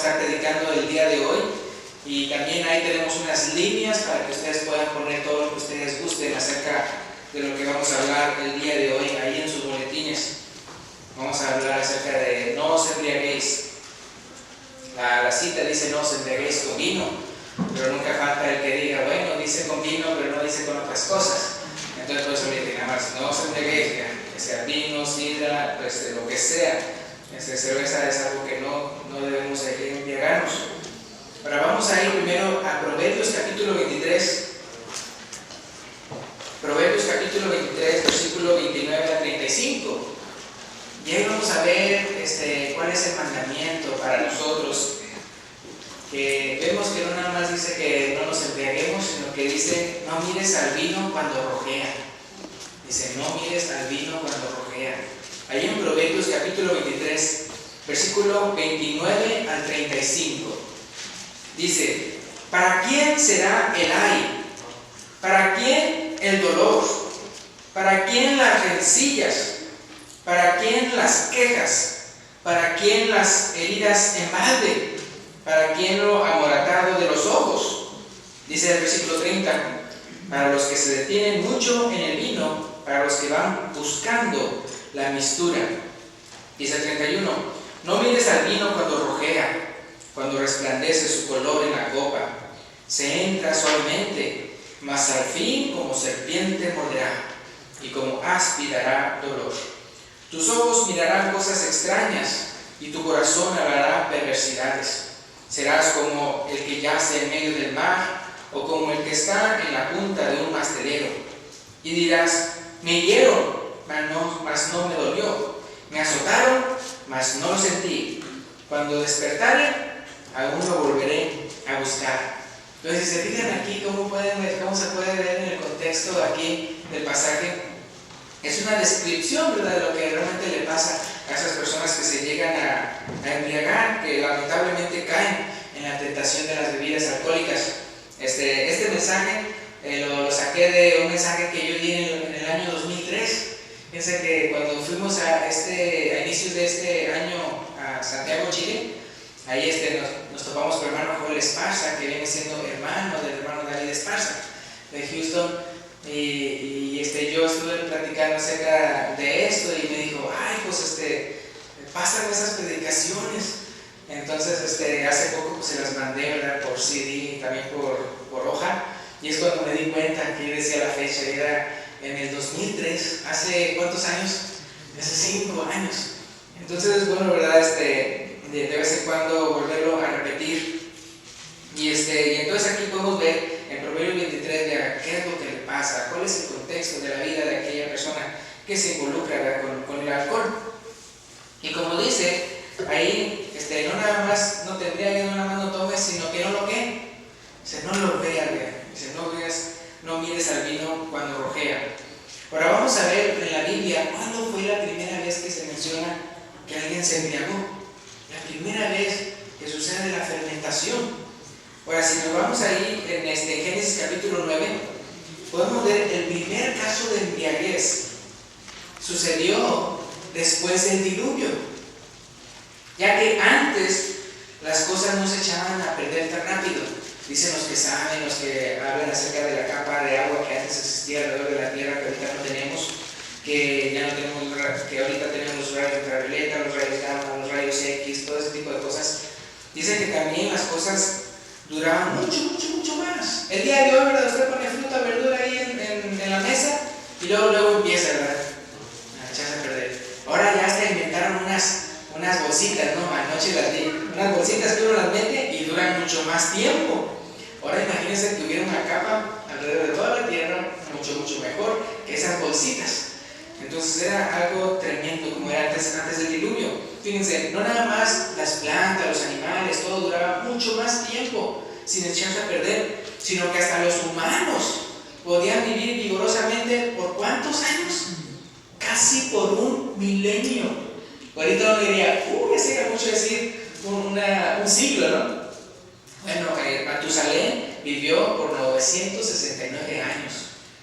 estar predicando el día de hoy. Y también ahí tenemos unas líneas para que ustedes puedan poner todo lo que ustedes gusten acerca de lo que vamos a hablar el día de hoy ahí en sus boletines. Vamos a hablar acerca de no os embriaguéis. La cita dice no os embriaguéis con vino, pero nunca falta el que diga, bueno, dice con vino, pero no dice con otras cosas. Entonces por eso le dije, nada más, no os embriaguéis, que sea vino, sidra, pues, lo que sea. Cerveza es algo que no debemos embriagarnos. Ahora vamos a ir primero a Proverbios capítulo 23. Proverbios capítulo 23, versículo 29 al 35. Y ahí vamos a ver cuál es el mandamiento para nosotros. Que vemos que no nada más dice que no nos embriaguemos, sino que dice, no mires al vino cuando rojea. Dice, no mires al vino cuando rojea. Ahí en Proverbios capítulo 23, versículo 29 al 35. Dice, ¿para quién será el ay? ¿Para quién el dolor? ¿Para quién las rencillas? ¿Para quién las quejas? ¿Para quién las heridas en balde? ¿Para quién lo amoratado de los ojos? Dice el versículo 30, para los que se detienen mucho en el vino, para los que van buscando la mistura. Dice el 31, no mires al vino cuando rojea, cuando resplandece su color en la copa. Se entra suavemente, mas al fin como serpiente morderá, y como áspid dará dolor. Tus ojos mirarán cosas extrañas, y tu corazón hablará perversidades. Serás como el que yace en medio del mar, o como el que está en la punta de un mastedero. Y dirás, me hirieron, mas no me dolió. Me azotaron, mas no lo sentí. Cuando despertare, aún lo volveré a buscar. Entonces, si se fijan aquí, ¿cómo se puede ver en el contexto aquí del pasaje? Es una descripción, ¿verdad?, de lo que realmente le pasa a esas personas que se llegan a embriagar, que lamentablemente caen en la tentación de las bebidas alcohólicas. Este mensaje lo saqué de un mensaje que yo di en el año 2003. Piensa que cuando fuimos a inicios de este año a Santiago, Chile, ahí nos topamos con el hermano Joel Esparza, que viene siendo hermano del hermano David Esparza de Houston. Y yo estuve platicando acerca de esto y me dijo, ay, pues pasan esas predicaciones. Entonces hace poco pues, se las mandé, ¿verdad?, por CD y también por hoja, y es cuando me di cuenta que yo decía la fecha, era en el 2003, ¿hace cuántos años? Hace 5 años. Entonces es bueno, ¿verdad?, de vez en cuando volverlo a repetir. Y entonces aquí podemos ver en Proverbios 23 qué es lo que le pasa, cuál es el contexto de la vida de aquella persona que se involucra con el alcohol. Y como dice ahí, no nada más no te embriagues, no nada más no tomes, sino que no lo que, dice, no lo veas, dice, no mires al vino cuando rojea. Ahora vamos a ver en la Biblia cuándo fue la primera vez que se menciona que alguien se embriagó. La primera vez que sucede la fermentación. Ahora, si nos vamos ahí en Génesis capítulo 9, podemos ver el primer caso de embriaguez. Sucedió después del diluvio, ya que antes las cosas no se echaban a perder tan rápido. Dicen los que saben, los que hablan acerca de la capa de agua que antes existía alrededor de la tierra, que ahorita no tenemos, que ahorita tenemos los rayos ultravioleta, los rayos gamma, los rayos X, todo ese tipo de cosas. Dicen que también las cosas duraban mucho más. El día de hoy, ¿verdad?, usted pone fruta, verdura ahí en la mesa y luego empieza, ¿verdad?, a echarse a perder. Ahora ya hasta inventaron unas bolsitas, ¿no? Anoche las di, unas bolsitas que uno las mete y duran mucho más tiempo. Ahora imagínense que hubiera una capa alrededor de toda la tierra, mucho mejor que esas bolsitas. Entonces era algo tremendo como era antes del diluvio. Fíjense, no nada más las plantas, los animales, todo duraba mucho más tiempo sin echarse a perder, sino que hasta los humanos podían vivir vigorosamente ¿por cuántos años? Casi por 1 milenio. Ahorita uno diría, ya sería mucho decir un siglo, ¿no? Bueno, Matusalén vivió por 969 años.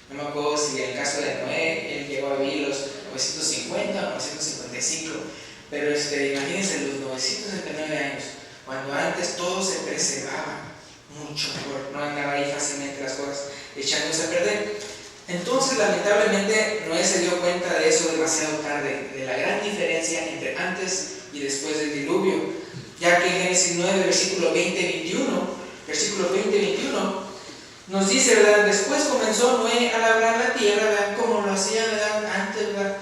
No me acuerdo si en el caso de Noé, él llegó a vivir los 950 o 955. Pero imagínense los 969 años, cuando antes mucho mejor, no andaba ahí fácilmente las cosas echándose a perder. Entonces, lamentablemente, Noé se dio cuenta de eso demasiado tarde, de la gran diferencia entre antes y después del diluvio, ya que en Génesis 9, versículo 20-21, nos dice, ¿verdad? Después comenzó Noé a labrar la tierra, ¿verdad? Como lo hacía, ¿verdad? Antes, ¿verdad?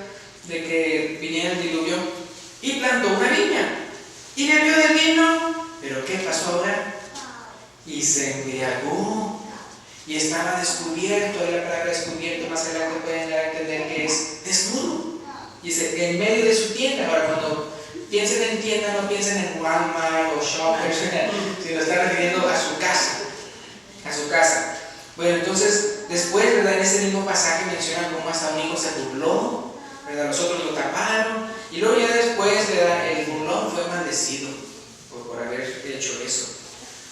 De que viniera el diluvio, y plantó una viña, y bebió del vino, pero ¿qué pasó ahora? Y se embriagó, y estaba descubierto, y la palabra descubierto más adelante pueden dar a entender que es desnudo, y en medio de su tienda. Ahora, cuando piensen en tienda, no piensen en Walmart o Shoppers, sino está refiriendo a su casa. Bueno, entonces, después, ¿verdad? En ese mismo pasaje menciona cómo hasta un hijo se burló, ¿verdad? Los otros lo taparon, y luego ya después, ¿verdad? El burlón fue maldecido por haber hecho eso.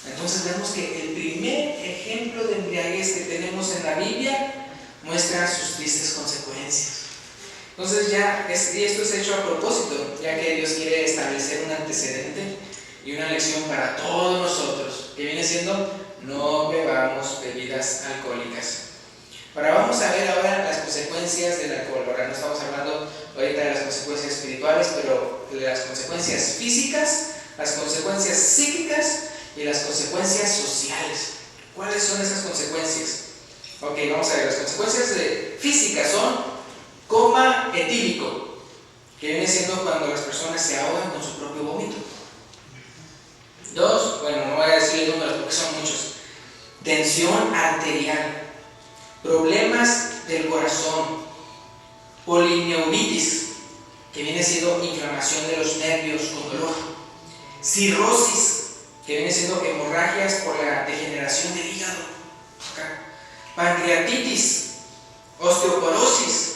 Entonces vemos que el primer ejemplo de embriaguez que tenemos en la Biblia muestra sus tristes consecuencias. Entonces y esto es hecho a propósito, ya que Dios quiere establecer un antecedente y una lección para todos nosotros, que viene siendo: no bebamos bebidas alcohólicas. Ahora vamos a ver ahora las consecuencias del alcohol. Ahora no estamos hablando ahorita de las consecuencias espirituales, pero de las consecuencias físicas, las consecuencias psíquicas y las consecuencias sociales. ¿Cuáles son esas consecuencias? Ok, vamos a ver. Las consecuencias físicas son coma etílico, que viene siendo cuando las personas se ahogan con su propio vómito. 2, bueno, no voy a decir números porque son muchos. Tensión arterial, problemas del corazón, polineuritis, que viene siendo inflamación de los nervios con dolor, cirrosis, que viene siendo hemorragias por la degeneración del hígado, pancreatitis, osteoporosis,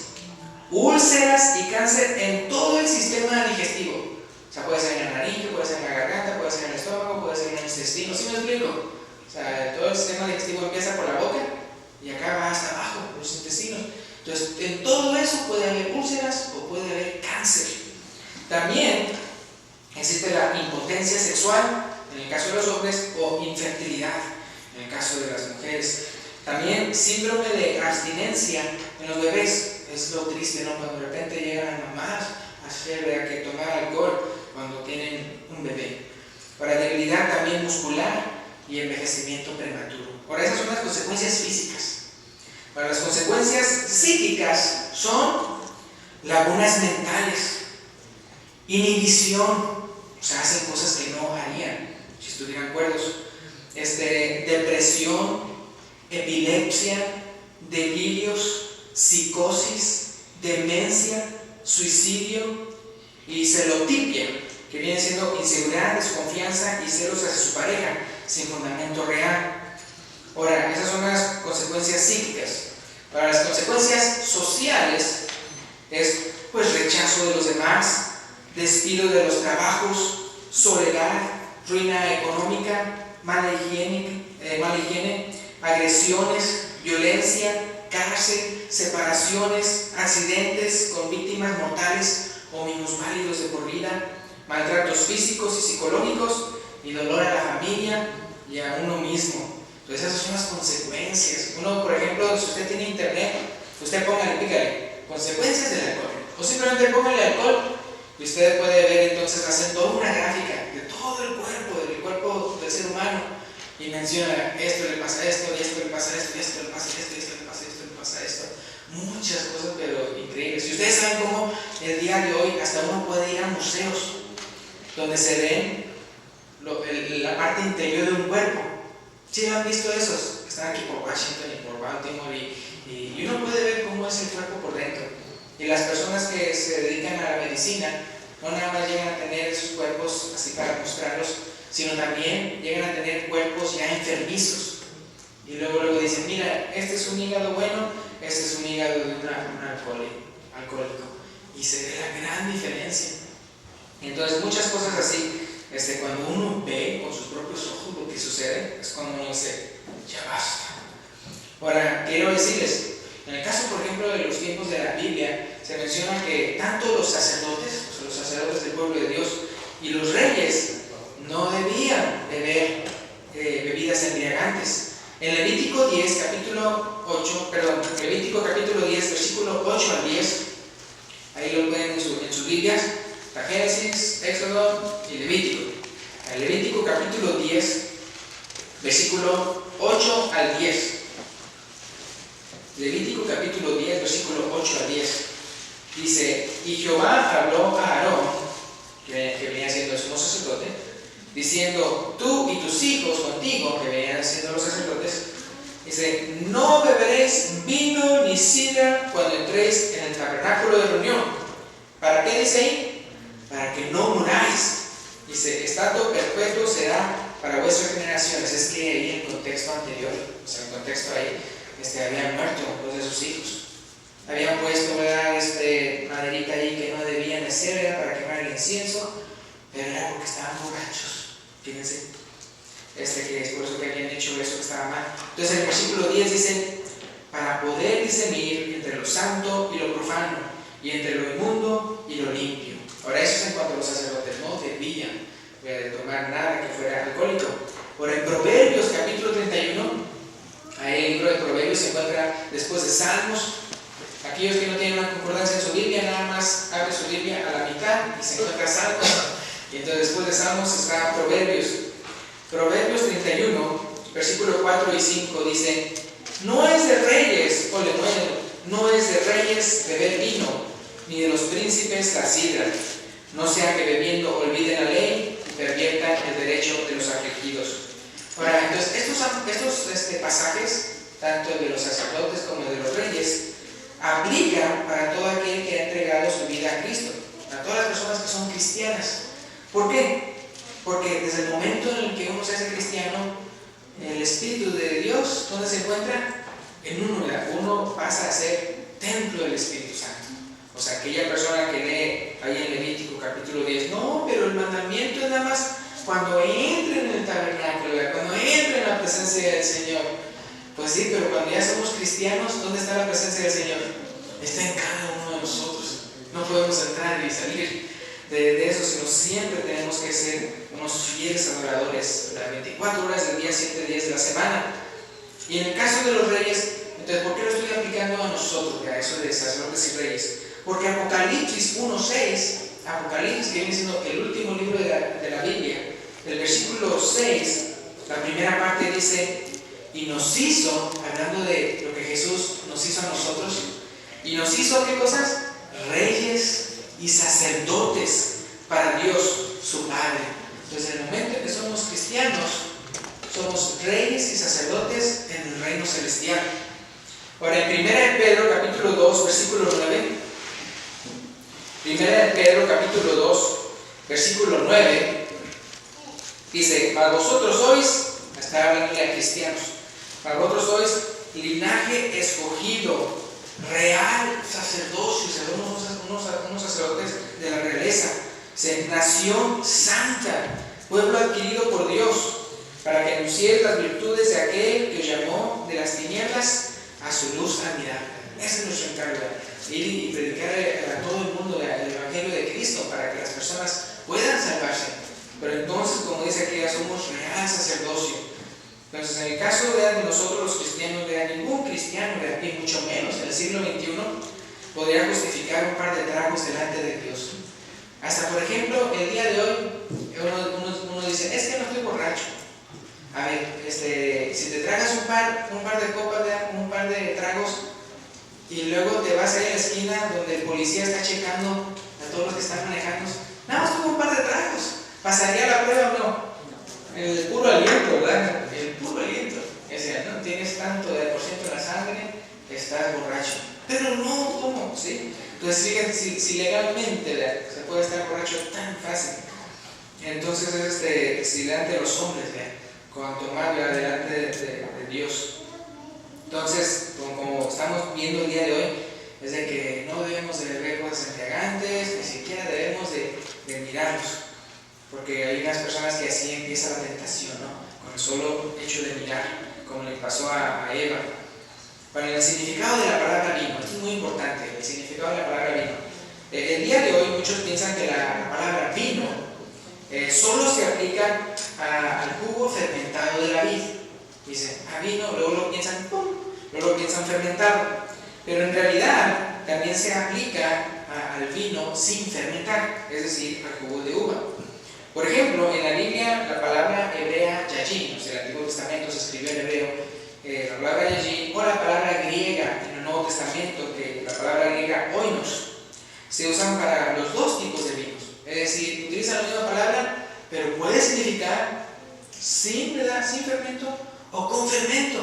úlceras y cáncer en todo el sistema digestivo. O sea, puede ser en la nariz, puede ser en la garganta, puede ser en el estómago, puede ser en el intestino. ¿Sí me explico? O sea, todo el sistema digestivo empieza por la boca y acaba hasta abajo, por los intestinos. Entonces, en todo eso puede haber úlceras o puede haber cáncer. También existe la impotencia sexual, en el caso de los hombres, o infertilidad, en el caso de las mujeres. También síndrome de abstinencia en los bebés. Es lo triste, ¿no? Cuando de repente llegan a mamás a hacer que tomar alcohol cuando tienen un bebé. Para debilidad también muscular y envejecimiento prematuro. Ahora, esas son las consecuencias físicas. Para las consecuencias psíquicas son lagunas mentales, inhibición, o sea, hacen cosas que no harían si estuvieran cuerdos, depresión, epilepsia, delirios, psicosis, demencia, suicidio y celotipia, que viene siendo inseguridad, desconfianza y celos hacia su pareja sin fundamento real. Ahora, esas son las consecuencias psíquicas. Para las consecuencias sociales es pues rechazo de los demás, despido de los trabajos, soledad, ruina económica, mala higiene, agresiones, violencia, cárcel, separaciones, accidentes con víctimas mortales o minusválidos de por vida, maltratos físicos y psicológicos y dolor a la familia y a uno mismo. Entonces esas son las consecuencias. Uno, por ejemplo, si usted tiene internet, usted pícale consecuencias del alcohol, o simplemente póngale alcohol y usted puede ver, entonces hacen toda una gráfica de todo el cuerpo del ser humano, y menciona: esto le pasa esto, y esto le pasa esto, y esto le pasa esto, y esto le pasa esto, y le pasa esto. Muchas cosas, pero increíbles. Y ustedes saben cómo el día de hoy hasta uno puede ir a museos donde se ven la parte interior de un cuerpo. ¿Sí han visto esos? Están aquí por Washington y por Baltimore, y uno puede ver cómo es el cuerpo por dentro. Y las personas que se dedican a la medicina no nada más llegan a tener esos cuerpos así para mostrarlos, sino también llegan a tener cuerpos ya enfermizos. Y luego dicen: mira, este es un hígado bueno, este es un hígado de un alcohólico. Y se ve la gran diferencia. Entonces, muchas cosas así, cuando uno ve con sus propios ojos lo que sucede, es cuando uno dice: ya basta. Ahora, quiero decirles, en el caso, por ejemplo, de los tiempos de la Biblia, se menciona que tanto los sacerdotes del pueblo de Dios, y los reyes no debían beber bebidas embriagantes. En Levítico 10, capítulo 8, perdón, Levítico capítulo 10, versículo 8 al 10, ahí lo pueden en sus Biblias, está Génesis, Éxodo y Levítico. En Levítico capítulo 10, versículo 8 al 10. Levítico capítulo 10, versículo 8 al 10. Dice, y Jehová habló a Aarón, que venía siendo el sumo sacerdote, diciendo, tú y tus hijos contigo, que venían siendo los sacerdotes, dice, no beberéis vino ni sidra cuando entréis en el tabernáculo de reunión. ¿Para qué dice ahí? Para que no muráis. Dice, estado perpetuo será para vuestras generaciones. Es que ahí en el contexto anterior, o sea, en el contexto ahí, habían muerto dos de sus hijos. Habían puesto maderita ahí que no debían de ser, era para quemar el incienso, pero era porque estaban borrachos. Fíjense, que es por eso que habían hecho eso que estaba mal. Entonces en el versículo 10 dice, para poder discernir entre lo santo y lo profano, y entre lo inmundo y lo limpio. Ahora eso es en cuanto a los sacerdotes, no debían de tomar nada que fuera alcohólico. Por en Proverbios capítulo 31, ahí el libro de Proverbios se encuentra después de Salmos. Aquellos que no tienen una concordancia en su Biblia, nada más abre su Biblia a la mitad y se encuentra Salmos. Y entonces después de Salmos está Proverbios. Proverbios 31, versículo 4 y 5 dice, no es de reyes, no es de reyes beber vino, ni de los príncipes la sidra, no sea que bebiendo olviden la ley y perviertan el derecho de los afligidos. Ahora, entonces, estos pasajes, tanto el de los sacerdotes como el de los reyes, aplican para todo aquel que ha entregado su vida a Cristo, a todas las personas que son cristianas. ¿Por qué? Porque desde el momento en el que uno se hace cristiano, el Espíritu de Dios, ¿dónde se encuentra? En uno pasa a ser templo del Espíritu Santo. O sea, aquella persona que lee ahí en Levítico capítulo 10, no, pero el mandamiento es nada más cuando entren en el tabernáculo, cuando entren en la presencia del Señor. Pues sí, pero cuando ya somos cristianos, ¿dónde está la presencia del Señor? Está en cada uno de nosotros. No podemos entrar y salir de eso, sino siempre tenemos que ser unos fieles adoradores, las 24 horas del día, 7 días de la semana. Y en el caso de los reyes, entonces, ¿por qué lo estoy aplicando a nosotros, a eso de sacerdotes y reyes? Porque Apocalipsis 1:6, Apocalipsis, que viene siendo el último libro de la Biblia, el versículo 6, la primera parte dice, y nos hizo, hablando de lo que Jesús nos hizo a nosotros, y nos hizo, ¿qué cosas? Reyes y sacerdotes para Dios, su Padre. Entonces, en el momento en que somos cristianos, somos reyes y sacerdotes en el reino celestial. Ahora, en 1 de Pedro, capítulo 2, versículo 9, 1 de Pedro, capítulo 2, versículo 9, dice, para vosotros sois, está hablando a cristianos, para vosotros sois linaje escogido, real sacerdocio, unos sacerdotes de la realeza, nación santa, pueblo adquirido por Dios, para que anunciéis las virtudes de aquel que os llamó de las tinieblas a su luz admirable. Ese es nuestro encargo, ir y predicar a todo el mundo el Evangelio de Cristo para que las personas puedan salvarse. Pero entonces, como dice aquí, ya somos real sacerdocio. Entonces, en el caso de nosotros los cristianos, ningún cristiano, y mucho menos en el siglo XXI, podría justificar un par de tragos delante de Dios. Hasta, por ejemplo, el día de hoy, uno dice, es que no estoy borracho. A ver, si te tragas un par de copas, un par de tragos, y luego te vas ahí a la esquina donde el policía está checando a todos los que están manejando, nada más tuvo un par de tragos, ¿pasaría la prueba o no? El puro aliento, ¿verdad? El puro aliento. O sea, no tienes tanto de por ciento en la sangre, estás borracho. Pero no, ¿cómo? ¿Sí? Entonces, fíjense, si legalmente se puede estar borracho tan fácil, entonces si delante de los hombres, cuanto más delante de Dios. Entonces, como estamos viendo el día de hoy, es de que no debemos de beber cosas embriagantes, ni siquiera debemos de mirarlos. Porque hay unas personas que así empieza la tentación, ¿no? Con el solo hecho de mirar, como le pasó a Eva. Bueno, el significado de la palabra vino, esto es muy importante, el significado de la palabra vino. El día de hoy muchos piensan que la palabra vino solo se aplica al jugo fermentado de la vid. Dicen, vino, luego lo piensan, ¡pum!, luego lo piensan fermentado. Pero en realidad también se aplica al vino sin fermentar, es decir, al jugo de uva. Por ejemplo, en la Biblia, la palabra hebrea yajin, o sea, el Antiguo Testamento se escribió en hebreo, la palabra yajin, o la palabra griega en el Nuevo Testamento, que la palabra griega oinos, se usan para los dos tipos de vinos. Es decir, utilizan la misma palabra, pero puede significar sin, ¿verdad?, sin fermento o con fermento.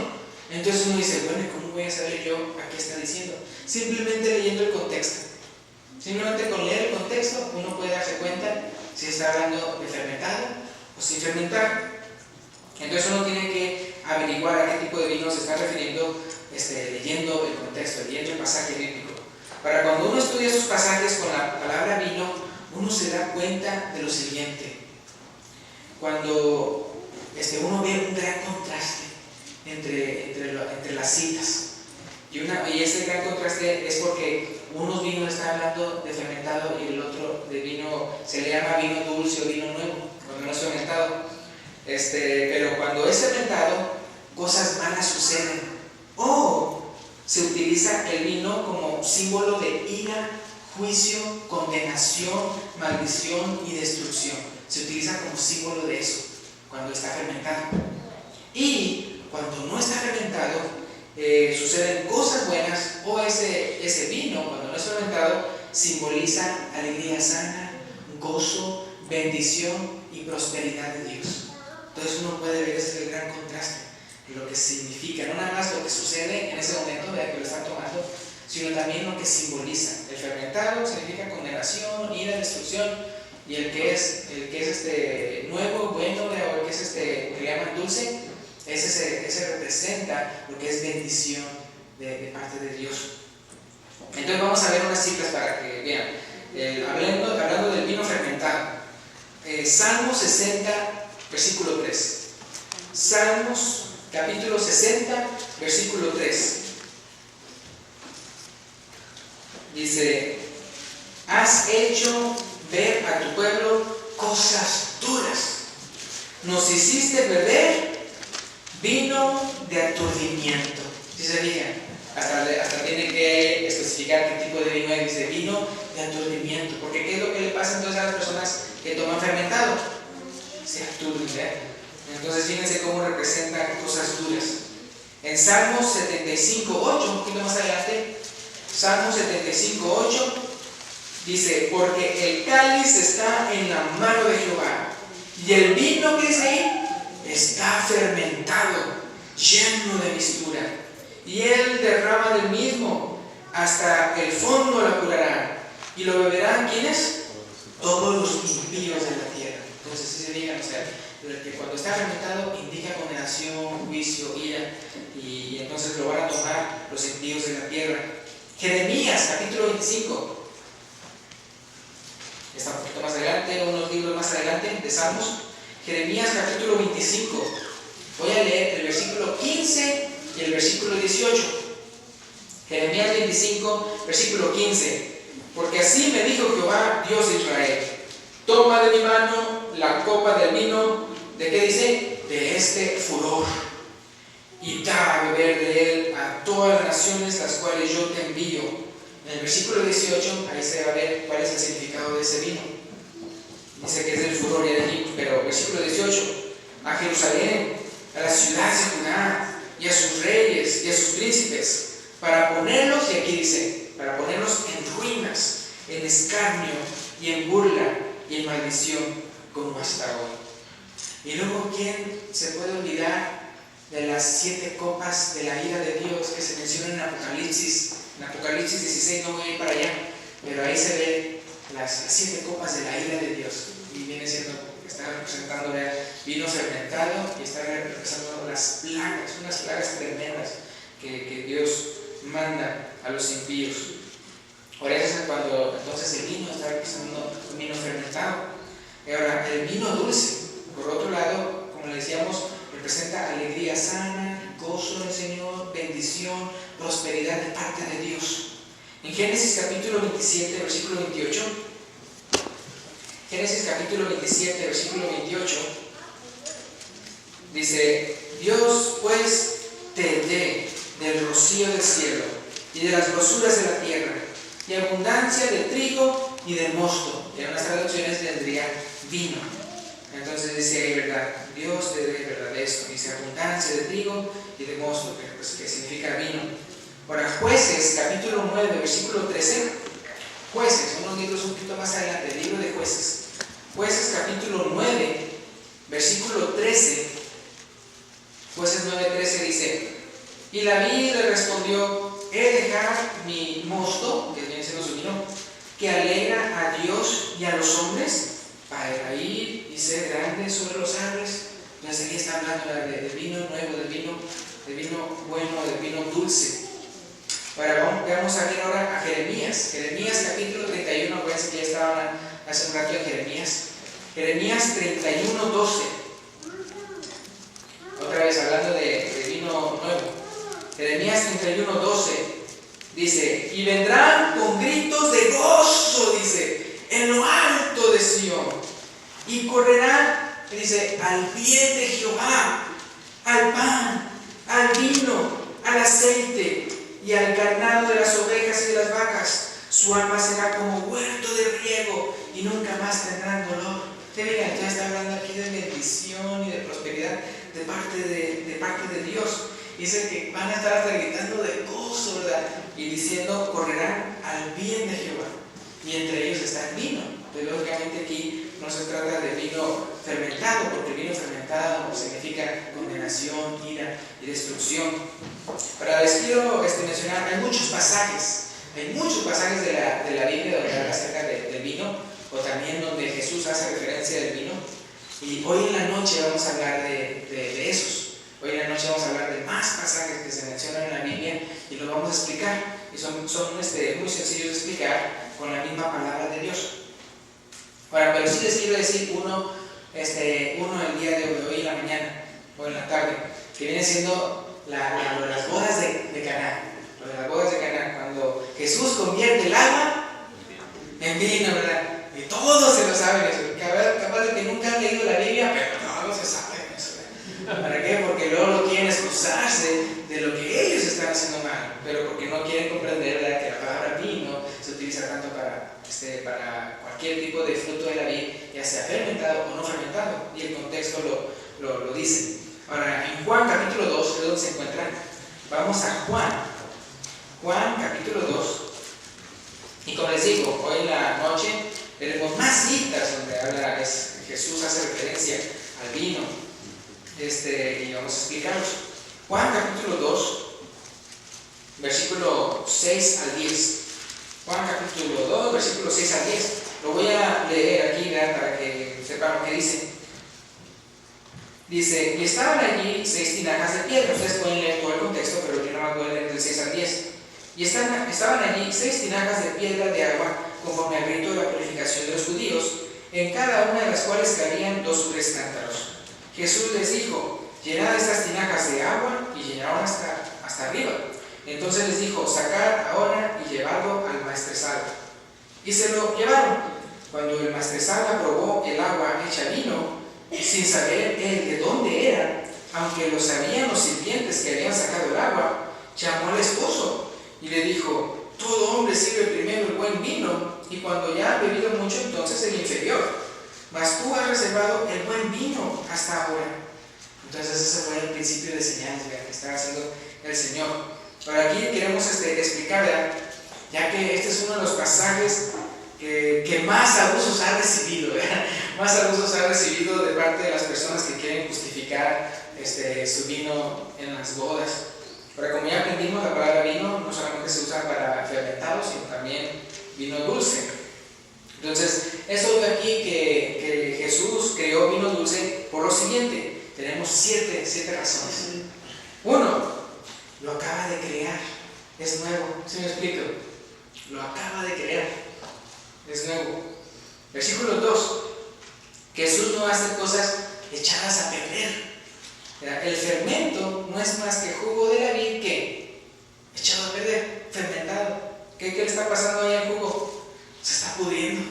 Entonces uno dice, bueno, ¿cómo voy a saber yo a qué está diciendo? Simplemente leyendo el contexto. Simplemente con leer el contexto uno puede darse cuenta si está hablando de fermentado o sin fermentar. Entonces uno tiene que averiguar a qué tipo de vino se está refiriendo leyendo el contexto, leyendo el pasaje bíblico. Para cuando uno estudia esos pasajes con la palabra vino, uno se da cuenta de lo siguiente. Cuando uno ve un gran contraste entre las citas, y ese gran contraste es porque unos vinos están hablando de fermentado y el otro de vino, se le llama vino dulce o vino nuevo, cuando no es fermentado. Pero cuando es fermentado, cosas malas suceden. O se utiliza el vino como símbolo de ira, juicio, condenación, maldición y destrucción. Se utiliza como símbolo de eso cuando está fermentado. Y cuando no está fermentado, suceden cosas buenas, o ese vino, cuando no es fermentado, simboliza alegría sana, gozo, bendición y prosperidad de Dios. Entonces uno puede ver ese gran contraste, lo que significa, no nada más lo que sucede en ese momento de que lo están tomando, sino también lo que simboliza. El fermentado significa condenación, ira, destrucción, y el que es nuevo, bueno, o el que es que le llaman dulce, ese representa lo que es bendición de parte de Dios. Entonces vamos a ver unas cifras para que vean. Hablando del vino fermentado, Salmo 60, versículo 3. Salmos capítulo 60, versículo 3. Dice: has hecho ver a tu pueblo cosas duras, nos hiciste beber vino de aturdimiento. ¿Sí se fijan? Hasta tiene que especificar qué tipo de vino es. Dice vino de aturdimiento, porque ¿qué es lo que le pasa entonces a las personas que toman fermentado? Se aturden, ¿verdad? Entonces fíjense cómo representa cosas duras. En Salmos 75, 8, un poquito más adelante, Salmos 75, 8, dice: porque el cáliz está en la mano de Jehová, y el vino que dice ahí está fermentado, lleno de mistura, y él derrama del mismo, hasta el fondo la curará, y lo beberán, ¿quiénes? Todos los impíos de la tierra. Entonces, si se digan, que cuando está fermentado indica condenación, juicio, ira, y entonces lo van a tomar los impíos de la tierra. Jeremías, capítulo 25. Está un poquito más adelante, unos libros más adelante de Salmos. Jeremías, capítulo 25. Voy a leer el versículo 15 y el versículo 18. Jeremías 25, versículo 15. Porque así me dijo Jehová, Dios de Israel: toma de mi mano la copa del vino, ¿de qué dice? De este furor, y da a beber de él a todas las naciones las cuales yo te envío. En el versículo 18, ahí se va a ver cuál es el significado de ese vino. Dice que es del furor y de Egipto, pero versículo 18, a Jerusalén, a la ciudad de Judá, y a sus reyes y a sus príncipes, para ponerlos, y aquí dice, para ponerlos en ruinas, en escarnio y en burla y en maldición, como hasta hoy. Y luego, ¿quién se puede olvidar de las 7 copas de la ira de Dios que se mencionan en Apocalipsis? En Apocalipsis 16, no voy a ir para allá, pero ahí se ven las 7 copas de la ira de Dios, y viene siendo, está representando vino fermentado, y está representando las plagas, unas plagas tremendas que Dios manda a los impíos. Por eso es cuando entonces el vino está representando un vino fermentado. Ahora, el vino dulce, por otro lado, como le decíamos, representa alegría sana, gozo del Señor, bendición, prosperidad de parte de Dios. En Génesis capítulo 27, versículo 28, Génesis capítulo 27, versículo 28, dice: Dios pues te dé del rocío del cielo y de las grosuras de la tierra, y abundancia de trigo y de mosto. Y en unas traducciones tendría vino. Entonces dice ahí, ¿verdad? Dios te dé, ¿verdad? Esto dice abundancia de trigo y de mosto, que significa vino. Ahora, Jueces, capítulo 9, versículo 13. Jueces, unos libros un poquito más adelante, el libro de Jueces. Jueces, capítulo 9, versículo 13. Jueces 9:13 dice: y David le respondió: he de dejar mi mosto, que viene siendo su vino, que alegra a Dios y a los hombres, para ir y ser grande sobre los árboles. Entonces aquí está hablando de vino nuevo, de vino bueno, de vino dulce. Ahora vamos a ver ahora a Jeremías. Jeremías capítulo 31, acuérdense que ya estaban hace un rato en Jeremías. Jeremías 31:12. Otra vez hablando de vino nuevo. Jeremías 31:12 dice: y vendrán con gritos de gozo, dice, en lo alto de Sión, y correrán, dice, al bien de Jehová, al pan, al vino, al aceite y al ganado de las ovejas y de las vacas. Su alma será como huerto de riego y nunca más tendrán dolor. Vean, ya está hablando aquí de bendición y de prosperidad de parte de Dios. Dice que van a estar hasta gritando de gozo, ¿verdad? Y diciendo: correrán al bien de Jehová. Y entre ellos está el vino. Pero lógicamente aquí no se trata de vino fermentado, porque el vino fermentado significa condenación, ira y destrucción. Pero les quiero mencionar, hay muchos pasajes de la Biblia donde habla acerca del vino, o también donde Jesús hace referencia del vino. Y hoy en la noche vamos a hablar de esos. Hoy en la noche vamos a hablar de más pasajes que se mencionan en la Biblia y los vamos a explicar. Y son muy sencillos de explicar con la misma palabra de Dios. Ahora, pero sí les quiero decir uno el día de hoy en la mañana o en la tarde, que viene siendo lo de las bodas de Caná. Lo de las bodas de Caná, cuando Jesús convierte el agua en vino, ¿verdad? Y todos se lo saben eso. Capaz de que nunca han leído la Biblia, pero no se saben eso. ¿Para qué? Porque luego lo quieren excusarse de lo que ellos están haciendo mal, pero porque no quieren comprender, ¿verdad?, que la palabra vino se utiliza tanto para cualquier tipo de fruto de la vid, ya sea fermentado o no fermentado, y el contexto lo dice. Ahora, en Juan capítulo 2, es donde se encuentran. Vamos a Juan capítulo 2, y como les digo, hoy en la noche veremos más citas donde Jesús hace referencia al vino. Y vamos a explicarlos. Juan capítulo 2, versículo 6 al 10. Juan capítulo 2, versículo 6 al 10. Lo voy a leer aquí, ¿verdad?, para que sepan lo que dice. Dice: y estaban allí 6 tinajas de piedra. Ustedes pueden leer todo el contexto, pero yo no más voy a leer del 6 al 10. Y estaban allí 6 tinajas de piedra de agua, conforme al rito de la purificación de los judíos, en cada una de las cuales cabían 2 o 3 cántaros. Jesús les dijo: llenad estas tinajas de agua, y llenaron hasta arriba. Entonces les dijo: sacad ahora y llevadlo al maestresala. Y se lo llevaron. Cuando el maestresala probó el agua hecha vino, sin saber él de dónde era, aunque lo sabían los sirvientes que habían sacado el agua, llamó al esposo y le dijo: todo hombre sirve primero el buen vino, y cuando ya ha bebido mucho, entonces el inferior. Mas tú has reservado el buen vino hasta ahora. Entonces ese fue el principio de señales, ¿verdad?, que está haciendo el Señor. Ahora aquí queremos explicar, ¿verdad?, ya que este es uno de los pasajes que más abusos ha recibido, ¿verdad?, más abusos ha recibido de parte de las personas que quieren justificar su vino en las bodas. Pero como ya aprendimos, la palabra vino no solamente se usa para fermentado, sino también vino dulce. Entonces, es obvio aquí que Jesús creó vino dulce por lo siguiente. Tenemos siete razones. Uno, lo acaba de crear, es nuevo. ¿Sí me explico? Lo acaba de crear, es nuevo. Versículo 2, Jesús no hace cosas echadas a perder. El fermento no es más que jugo de la vid que echado a perder, fermentado. ¿Qué le está pasando ahí al jugo? Se está pudriendo.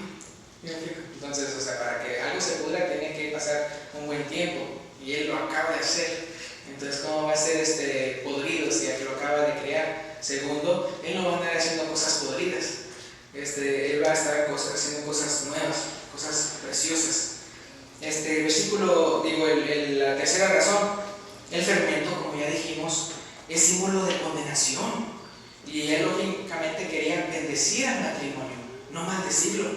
Entonces, para que algo se pudra tiene que pasar un buen tiempo, y Él lo acaba de hacer. Entonces, ¿cómo va a ser podrido si a que lo acaba de crear? Segundo, Él no va a andar haciendo cosas podridas. Él va a estar haciendo cosas nuevas, cosas preciosas. La tercera razón, el fermento, como ya dijimos, es símbolo de condenación. Y Él lógicamente quería bendecir al matrimonio, no maldecirlo.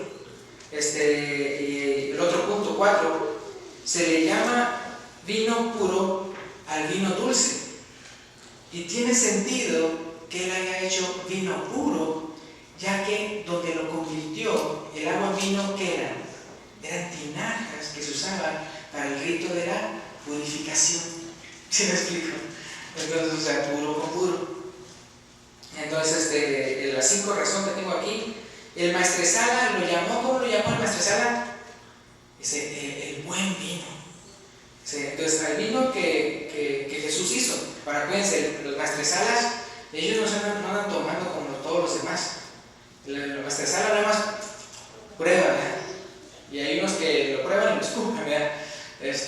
Y el otro punto, 4, se le llama vino puro al vino dulce. Y tiene sentido que Él haya hecho vino puro, ya que donde lo convirtió, el agua en vino, ¿qué eran? Eran tinajas que se usaban para el rito de la purificación. ¿Sí me explico? Entonces, o sea, puro con puro. Entonces, las 5 razones que tengo aquí, el maestresala lo llamó, ¿cómo lo llamó el maestresala? Dice, el buen vino. Entonces, al vino que Jesús hizo. Ahora, acuérdense, los maestresalas, ellos no andan tomando como todos los demás. Los maestresalas nada más prueban, ¿verdad? Y hay unos que lo prueban y lo escupen, ¿verdad? Ellos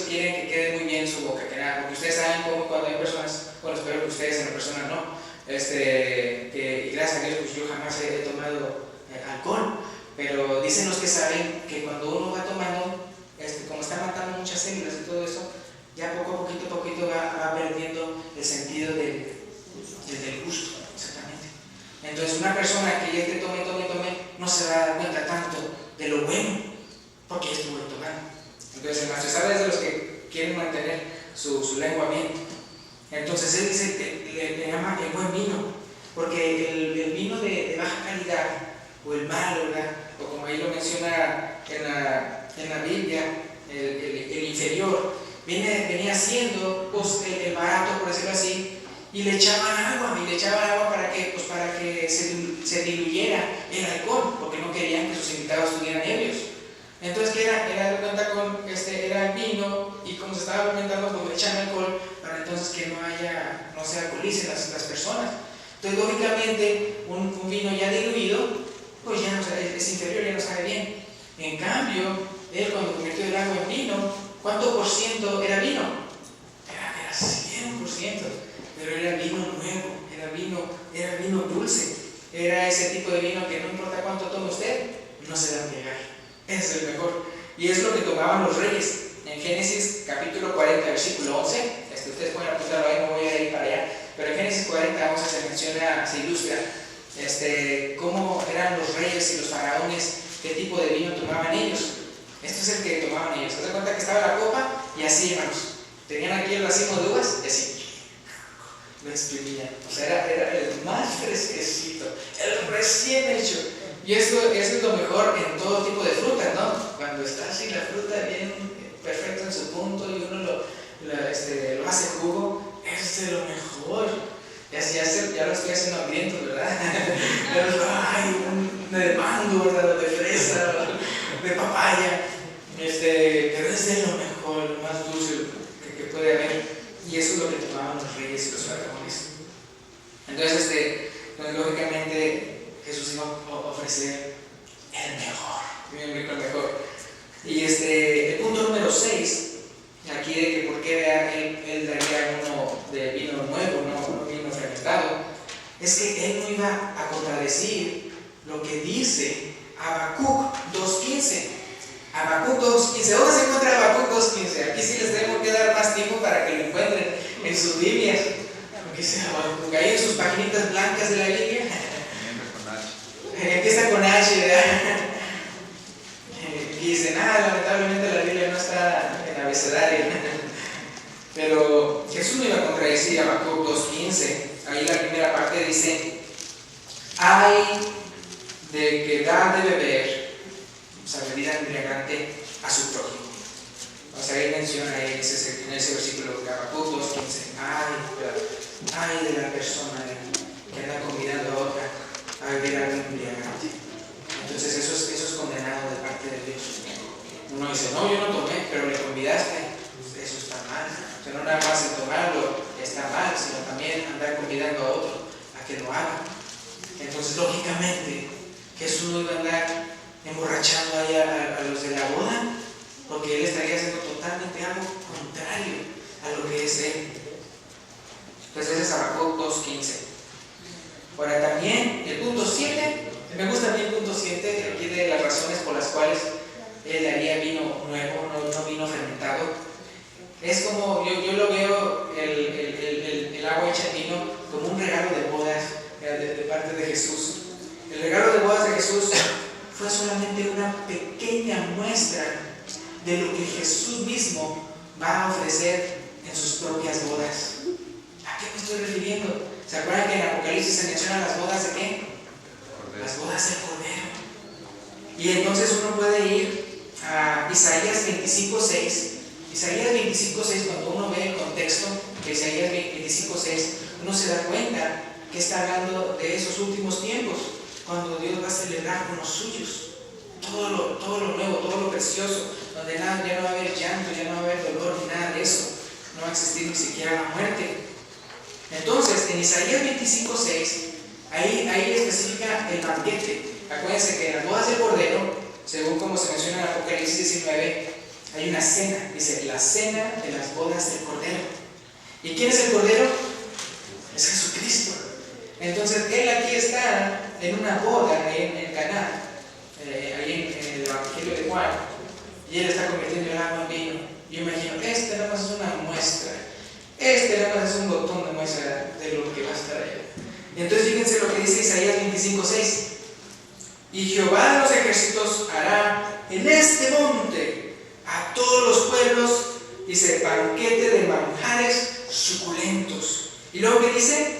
quieren que quede muy bien su boca, que nada, porque ustedes saben cómo cuando hay personas, bueno, espero que ustedes en la persona no, y gracias a Dios, pues yo jamás he tomado alcohol, pero dicen los que saben que cuando uno va tomando, como está matando muchas células y todo eso, ya poco a poquito va perdiendo el sentido del gusto, exactamente. Entonces, una persona que ya te tome, no se va a dar cuenta tanto de lo bueno, porque ya estuvo tomando. Entonces, el maestresala es de los que quieren mantener su lengua bien. Entonces, él dice, le llama el buen vino, porque el vino de baja calidad, o el malo, ¿verdad? O como ahí lo menciona en la Biblia, el inferior, venía siendo pues, el barato, por decirlo así, y le echaban agua para que se diluyera el alcohol, porque no querían que sus invitados estuvieran ebrios. Entonces, ¿qué era? Era de cuenta era el vino, y como se estaba fermentando, pues le echan alcohol para entonces que no se alcoholicen las personas. Entonces, lógicamente, un vino ya diluido, pues ya no sabe, es inferior, ya no sabe bien. En cambio, él cuando convirtió el agua en vino, ¿cuánto por ciento era vino? Era 100%, pero era vino nuevo, era vino dulce. Era ese tipo de vino que no importa cuánto tome usted, no se va a embriagar. Es el mejor. Y es lo que tomaban los reyes. En Génesis capítulo 40, versículo 11, ustedes pueden apuntarlo ahí, no voy a ir para allá, pero en Génesis 40, 11 se menciona, se ilustra cómo eran los reyes y los faraones, qué tipo de vino tomaban ellos. Esto es el que tomaban ellos. Se dan cuenta que estaba la copa y así, hermanos, tenían aquí el racimo de uvas y así lo exprimían. O sea, era el más fresquecito, el recién hecho. Y eso es lo mejor en todo tipo de frutas, ¿no? Cuando está así la fruta bien perfecta en su punto y uno lo hace jugo, es de lo mejor. Ya lo estoy haciendo hambriento, ¿verdad? Ay, de mango, ¿verdad? De fresa, de papaya. Pero es de lo mejor, lo más dulce que puede haber. Y eso es lo que tomaban los reyes y los faraones. Entonces, lógicamente, Jesús iba a ofrecer el mejor, el mejor. Y el punto número 6, aquí de que por qué él daría uno de vino nuevo, no vino fermentado, es que él no iba a contradecir lo que dice Habacuc 2.15. Habacuc 2.15. ¿Dónde se encuentra Habacuc 2.15? Aquí sí les tengo que dar más tiempo para que lo encuentren en sus Biblias. Porque dice Habacuc, ahí en sus paginitas blancas de la Biblia. Empieza con H, ¿verdad? Y dicen, lamentablemente la Biblia no está en abecedario. Pero Jesús no iba a contradecir a Habacuc 2.15. Ahí la primera parte dice, hay de que da de beber, o sea, bebida embriagante a su prójimo. O sea, ahí menciona en ese versículo de Habacuc 2.15, ay de la persona que anda convidando a otra a beber algo embriagante. Entonces eso es condenado de parte de Dios. Uno dice, no, yo no tomé, pero le convidaste. Eso está mal. O sea, no nada más el tomarlo está mal, sino también andar convidando a otro a que lo haga. Entonces, lógicamente, Jesús no iba a andar emborrachando ahí a los de la boda, porque él estaría haciendo totalmente algo contrario. a lo que es Él. Entonces ese es Habacuc 2:15. Ahora también el punto 7, me gusta a mí el punto 7, aquí de las razones por las cuales Él daría vino nuevo, no vino fermentado. Es como, yo lo veo, el agua hecha en vino, como un regalo de bodas de parte de Jesús. El regalo de bodas de Jesús fue solamente una pequeña muestra de lo que Jesús mismo va a ofrecer en sus propias bodas. ¿A qué me estoy refiriendo? ¿Se acuerdan que en Apocalipsis se mencionan las bodas de qué? Las bodas del Cordero. Y entonces uno puede ir a Isaías 25:6. Isaías 25:6, cuando uno ve el contexto de Isaías 25:6, uno se da cuenta que está hablando de esos últimos tiempos, cuando Dios va a celebrar con los suyos todo lo nuevo, todo lo precioso, donde ya no va a haber llanto, ya no va a haber dolor ni nada de eso, no va a existir ni siquiera la muerte. Entonces, en Isaías 25:6, ahí especifica el banquete. Acuérdense que en las bodas del Cordero, según como se menciona en Apocalipsis 19, hay una cena, dice la cena de las bodas del Cordero. ¿Y quién es el Cordero? Es Jesucristo. Entonces Él aquí está en una boda en Caná, ahí en el Evangelio de Juan, y Él está convirtiendo el agua en vino. Yo imagino, este nada más es una muestra, este nada más es un botón de muestra de lo que va a estar allá. Y entonces fíjense lo que dice Isaías 25:6. Y Jehová de los ejércitos hará en este monte a todos los pueblos, dice, banquete de manjares suculentos. Y luego que dice,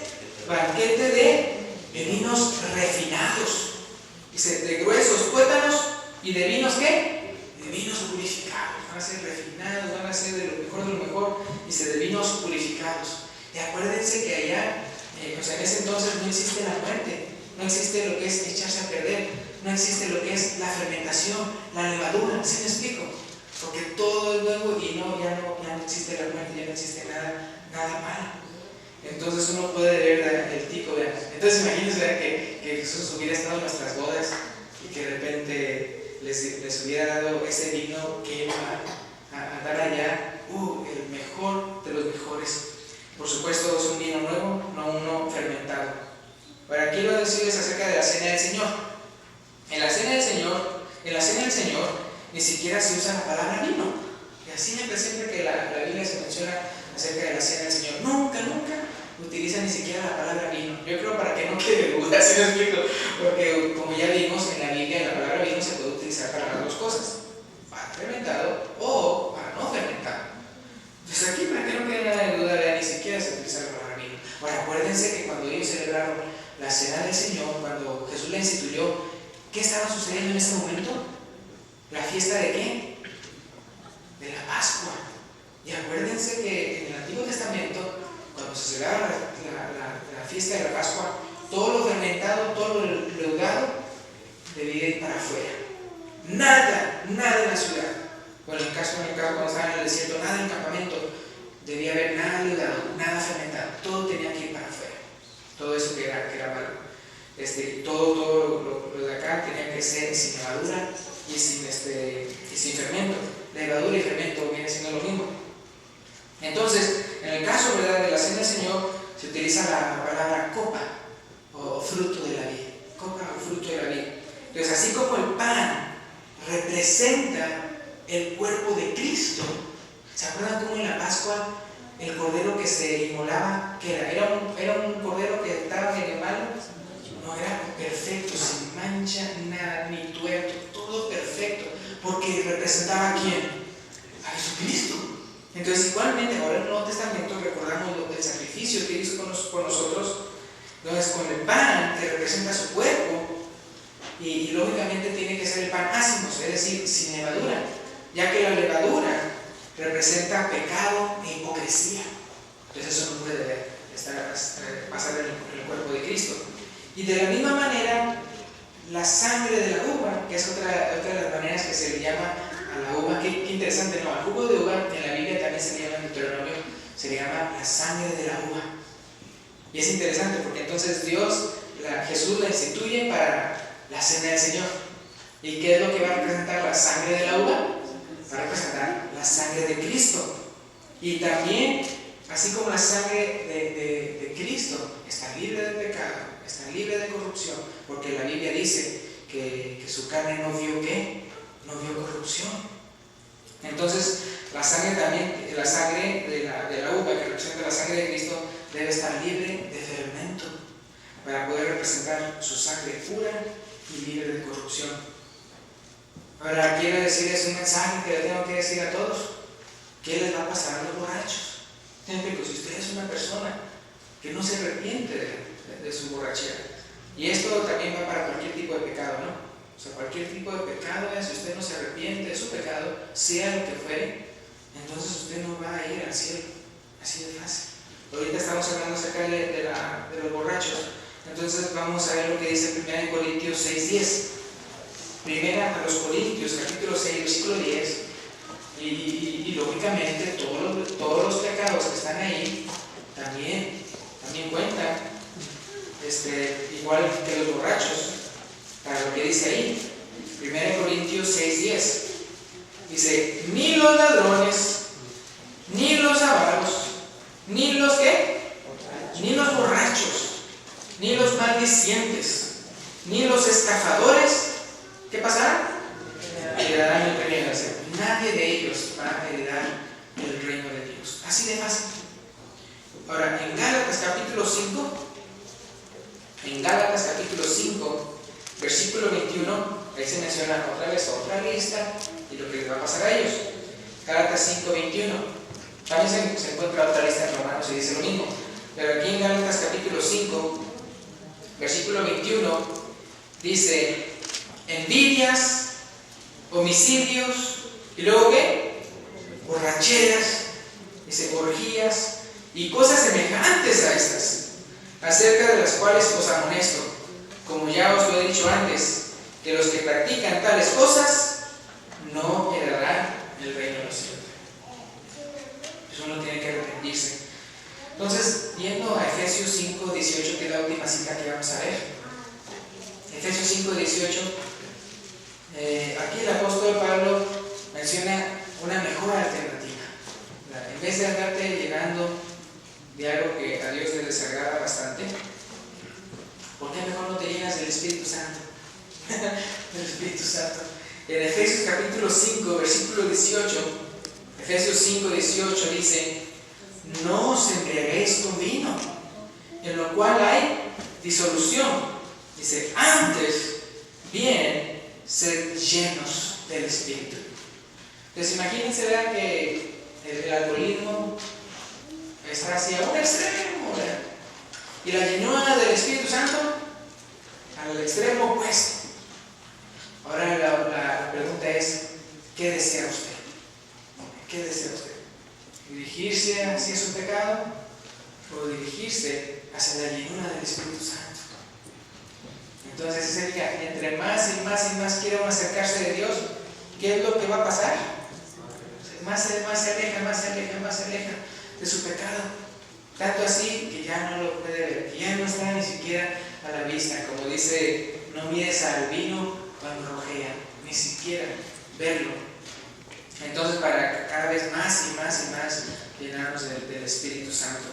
banquete de vinos refinados. Dice, de gruesos tuétanos y de vinos ¿qué? De vinos purificados. Van a ser refinados, van a ser de lo mejor, dice, de vinos purificados. Y acuérdense que allá, en ese entonces no existe la muerte, no existe lo que es echarse a perder, no existe lo que es la fermentación, la levadura. ¿Sí me explico? Porque todo es nuevo y ya no existe la muerte, ya no existe nada malo. Entonces uno puede ver el tipo, ¿verdad? Entonces imagínense que Jesús hubiera estado en nuestras bodas y que de repente les hubiera dado ese vino que iba a dar allá, el mejor de los mejores. Por supuesto es un vino nuevo, no uno fermentado. Ahora quiero decirles acerca de la cena del Señor. En la cena del Señor ni siquiera se usa la palabra vino. Y así siempre que la Biblia se menciona acerca de la cena del Señor, nunca utiliza ni siquiera la palabra vino. Yo creo para que no quede duda, ¿sí me explico? Porque como ya vimos en la Biblia, la palabra vino se puede utilizar para las dos cosas, para fermentado o para no fermentado. Entonces aquí para que no quede nada de duda, ni siquiera se utiliza la palabra vino. Ahora acuérdense que cuando ellos celebraron la cena del Señor, cuando Jesús la instituyó, ¿qué estaba sucediendo en ese momento? ¿La fiesta de qué? De la Pascua. Y acuérdense que en el Antiguo Testamento, cuando se celebraba la fiesta de la Pascua, todo lo fermentado, todo lo leudado debía ir para afuera. Nada en la ciudad. Bueno, en el caso cuando estaban en el desierto, nada en el campamento, debía haber nada leudado, nada fermentado. Todo tenía que ir para afuera. Todo eso que era malo. Todo lo de acá tenía que ser sin levadura y sin fermento. Levadura y fermento viene siendo lo mismo. Entonces, en el caso, ¿verdad?, de la cena del Señor, se utiliza la palabra copa o fruto de la vid. Copa o fruto de la vid. Entonces, así como el pan representa el cuerpo de Cristo, ¿se acuerdan cómo en la Pascua el cordero que se inmolaba, que era un cordero que estaba medio malo? No, era perfecto, sin mancha, nada, ni tuerto, todo perfecto, porque representaba ¿a quién? A Jesucristo. Entonces, igualmente, ahora en el Nuevo Testamento recordamos el sacrificio que hizo por nosotros. Entonces, con el pan que representa su cuerpo, y lógicamente tiene que ser el pan ácimos, es decir, sin levadura, ya que la levadura representa pecado e hipocresía. Entonces, eso no puede pasar en el cuerpo de Cristo. Y de la misma manera, la sangre de la uva, que es otra de las maneras que se le llama a la uva, qué interesante, ¿no? Al jugo de uva en la Biblia también se le llama, en Deuteronomio, se le llama la sangre de la uva. Y es interesante porque entonces Jesús la instituye para la cena del Señor. ¿Y qué es lo que va a representar la sangre de la uva? Va a representar la sangre de Cristo. Y también, así como la sangre de Cristo está libre de pecado, está libre de corrupción, porque la Biblia dice que su carne no vio ¿qué? No vio corrupción. Entonces, la sangre también, la sangre de la uva que representa la sangre de Cristo, debe estar libre de fermento para poder representar su sangre pura y libre de corrupción. Ahora, quiero decirles un mensaje que le tengo que decir a todos. ¿Qué les va a pasar a los borrachos? Si usted es una persona que no se arrepiente de su borrachera, y esto también va para cualquier tipo de pecado, ¿no? O sea, cualquier tipo de pecado, si usted no se arrepiente de su pecado, sea lo que fuere, entonces usted no va a ir al cielo, así de fácil. Ahorita estamos hablando acerca de los borrachos, entonces vamos a ver lo que dice 1 Corintios 6:10. Primera a los Corintios, capítulo 6, versículo 10. Y lógicamente todos los pecados que están ahí también cuentan, igual que los borrachos, para lo que dice ahí. 1 Corintios 6:10 dice: ni los ladrones, ni los avaros, ni los ¿qué? Ni los borrachos, ni los maldicientes, ni los estafadores, ¿qué pasará? Heredarán el reino de Dios. Nadie de ellos va a heredar el reino de Dios. Así de fácil. Ahora, en Gálatas capítulo 5, versículo 21, ahí se menciona otra vez otra lista y lo que les va a pasar a ellos. Gálatas 5:21. También se encuentra otra lista en Romanos y dice lo mismo. Pero aquí en Gálatas capítulo 5, versículo 21, dice: envidias, homicidios, y luego ¿qué? Borracheras, dice orgías y cosas semejantes a estas, acerca de las cuales os amonesto, como ya os lo he dicho antes, que los que practican tales cosas no heredarán el reino de los cielos. Eso uno tiene que arrepentirse. Entonces, yendo a Efesios 5:18, que es la última cita que vamos a ver. Efesios 5:18, aquí el apóstol Pablo menciona una mejor alternativa. En vez de andarte llenando de algo que a Dios le desagrada bastante, ¿por qué mejor no te llenas del Espíritu Santo? Del Espíritu Santo. En Efesios capítulo 5, versículo 18, Efesios 5:18 dice: no os embriaguéis con vino, en lo cual hay disolución. Dice: antes bien, sed llenos del Espíritu. Entonces imagínense, ¿verdad?, que el alcoholismo está hacia un extremo, ¿verdad?, y la llenura del Espíritu Santo al extremo opuesto. Ahora la pregunta es: ¿qué desea usted? ¿Qué desea usted? ¿Dirigirse hacia su pecado o dirigirse hacia la llenura del Espíritu Santo? Entonces ese día, entre más y más quiera uno acercarse de Dios, ¿qué es lo que va a pasar? Más se aleja de su pecado. Tanto así que ya no lo puede ver, que ya no está ni siquiera a la vista. Como dice: no mires al vino cuando rojea, ni siquiera verlo. Entonces, para cada vez más y más llenarnos del Espíritu Santo.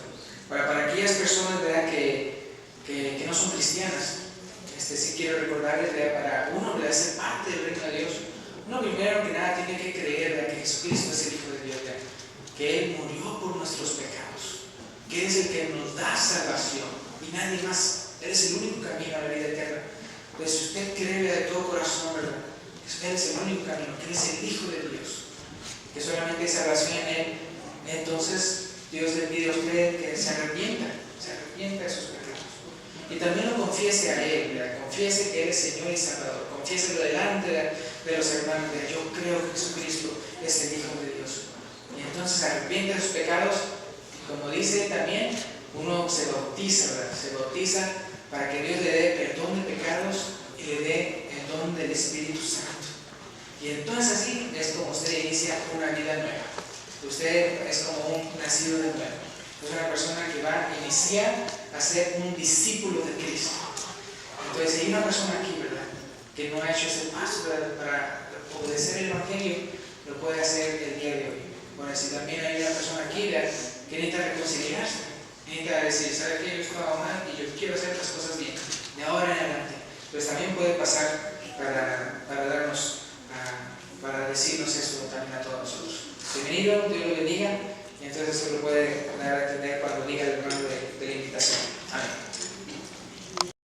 Para aquellas personas, ¿verdad?, que no son cristianas, sí quiero recordarles, ¿verdad?, para uno, ¿verdad?, ser parte del reino de Dios, uno primero que nada tiene que creer, ¿verdad?, que Jesucristo es el Hijo de Dios, ¿verdad?, que Él murió por nuestros pecados, que Él es el que nos da salvación y nadie más. Él es el único camino a la vida eterna. Entonces, si usted cree de todo corazón, ¿verdad?, que Él es el único camino, que Él es el Hijo de Dios, que solamente hay salvación en Él, entonces Dios le pide a usted que se arrepienta de sus pecados. Y también lo confiese a Él, ¿verdad?, confiese que Él es Señor y Salvador, confiéselo delante de los hermanos, ¿verdad?, yo creo que Jesucristo es el Hijo de Dios. Y entonces arrepiente de sus pecados, y como dice también, uno se bautiza, ¿verdad?, se bautiza para que Dios le dé perdón de pecados y le dé el don del Espíritu Santo. Y entonces así es como usted inicia una vida nueva. Usted es como un nacido de nuevo. Es una persona que va a iniciar a ser un discípulo de Cristo. Entonces, hay una persona aquí, ¿verdad?, que no ha hecho ese paso, ¿verdad?, para obedecer el Evangelio, lo puede hacer el día de hoy. Bueno, si también hay una persona aquí vida que necesita reconciliarse, necesita decir, ¿sabe qué? Yo estaba mal y yo quiero hacer las cosas bien, de ahora en adelante. Pues también puede pasar para darnos, para decirnos eso también a todos nosotros. Bienvenido, Dios lo bendiga, y entonces eso lo puede dar a entender cuando diga el hermano